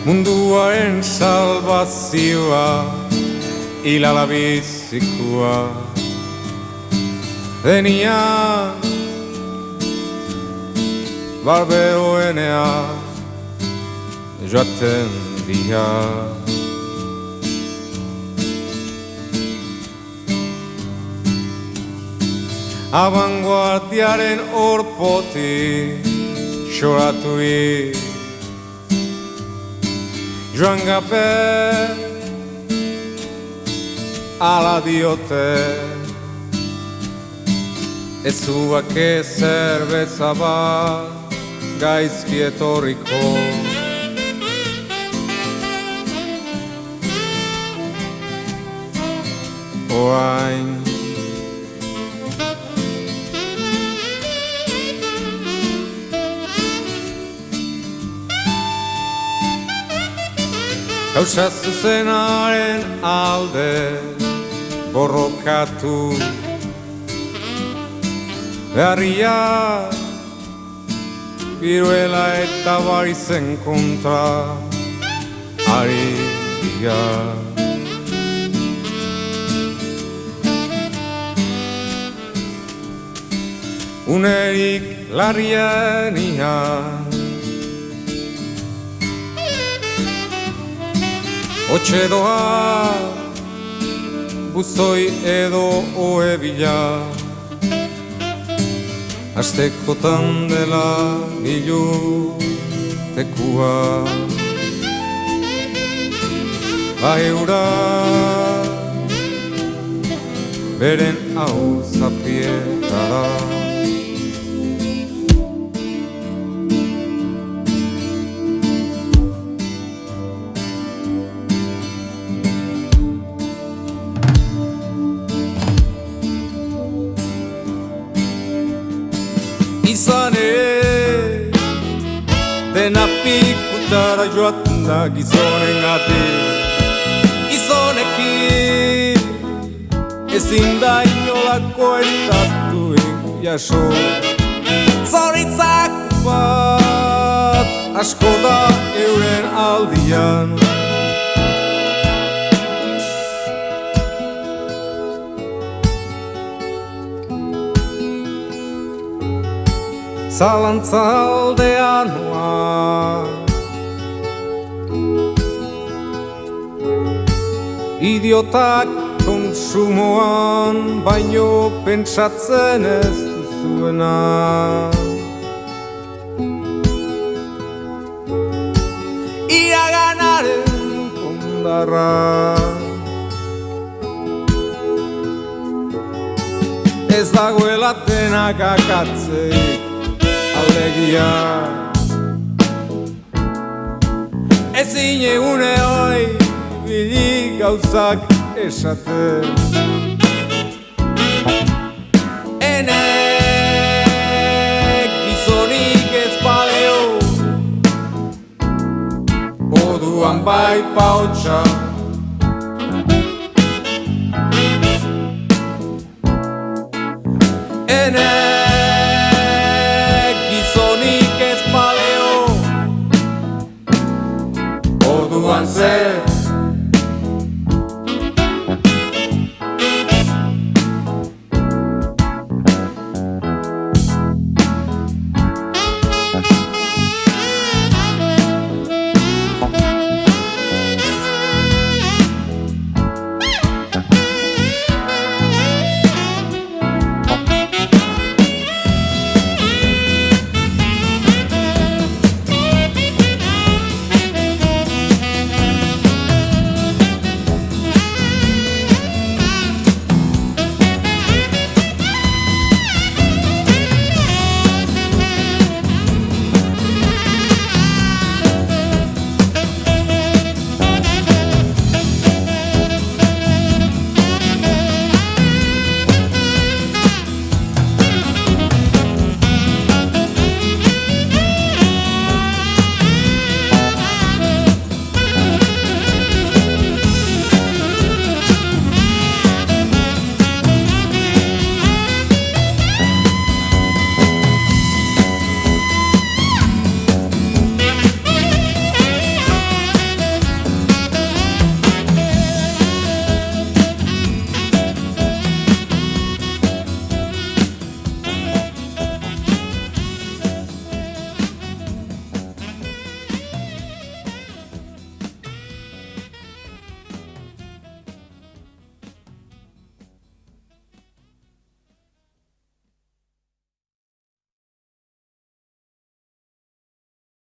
munduaren salvazioa, hilala bizikoa denian, barberoenea joaten dira. Abanguardiaren orpoti xoraturik joan gabe ala diote, ez zuake zerbeza bat gaizki etorriko. Orain gauza zuzenaren alde borrokatu beharria, biruela eta barizen kontra ari dira. Unerik larrienian Otxe doa, buzoi edo oe bila, astekotan dela ilutekua. Bai eura, beren hau zapietara. Izan ere, dena pikutara joaten da gizonen gati. Gizonekin, ezin da inolako etatuik jaso. Zoritzak bat, asko da euren aldian. Zalantza aldean noa, idiotak konsumoan baino pentsatzen ez duzuena. Iraganaren kondarra, ez dagoela denak akatzeik alegia. Ezin egune hoi bilik gauzak esaten. Enek gizonik ez baleo, oduan bai paotxa. Enek